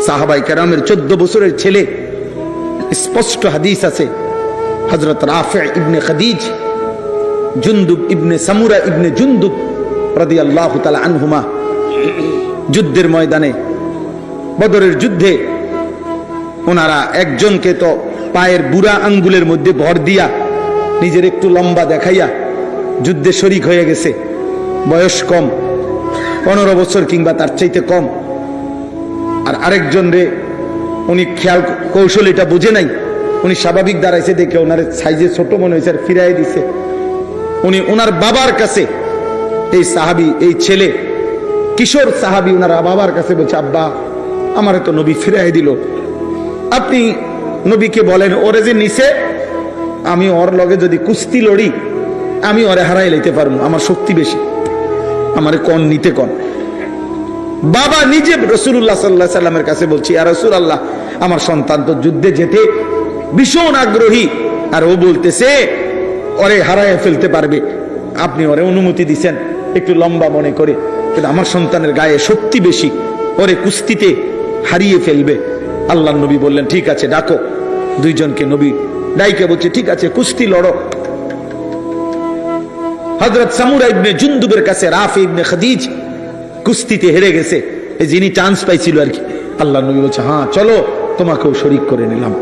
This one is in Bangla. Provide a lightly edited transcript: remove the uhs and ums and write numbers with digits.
সাহাবায়ে কেরামের 14 বছরের ছেলে, স্পষ্ট হাদিস আছে, হযরত রাফি ইবনে খাদিজ, জুনদুব ইবনে সামুরা ইবনে জুনদুব রাদিয়াল্লাহু তাআলা আনহুমা যুদ্ধের ময়দানে, বদরের যুদ্ধে ওনারা একজনকে তো পায়ের বুড়া আঙ্গুলের মধ্যে ভর দিয়া নিজের একটু লম্বা দেখাইয়া যুদ্ধে শরীক হয়ে গেছে। বয়স কম, 15 বছর কিংবা তার চাইতে কম। আর আরেকজন রে উনি খেয়াল কৌশল এটা বুঝে নাই, উনি স্বাভাবিক দাঁড়াইছে দেখে ওনার সাইজে ছোট মনে হয়েছে আর ফিরাই দিছে। উনি ওনার বাবার কাছে, এই সাহাবী, এই ছেলে কিশোর সাহাবী ওনার বাবার কাছে বলছে, আব্বা আমারে তো নবী ফিরাই দিল, আপনি নবীকে বলেন ওরে যে নিছে, আমি ওর লগে যদি কুস্তি লড়ি আমি ওরে হারাই লইতে পারবো, আমার শক্তি বেশি, আমারে কোন নিতে কোন। বাবা নিজে রাসূলুল্লাহ সাল্লাল্লাহু আলাইহি সাল্লামের কাছে বলছি, ইয়া রাসূলুল্লাহ আমার সন্তান তো যুদ্ধে যেতে ভীষণ আগ্রহী, আর ও বলতেছে ওরে হারায় ফেলতে পারবে, আপনি ওরে অনুমতি দিছেন একটু লম্বা মনে করে, কিন্তু আমার সন্তানের গায়ে শক্তি বেশি, ওরে কুস্তিতে হারিয়ে ফেলবে। আল্লাহর নবী বললেন ঠিক আছে ডাকো। দুইজনকে নবী ডাইকে বলছে ঠিক আছে কুস্তি লড়ো। হযরত সামুরা ইবনে জুনদুবের কাছে রাফি ইবনে খাদিজ কুস্তিতে হেরে গেছে, যিনি চান্স পাইছিল আর কি। আল্লাহর নবী বলছে হ্যাঁ চলো তোমাকেও শরীক করে নিলাম।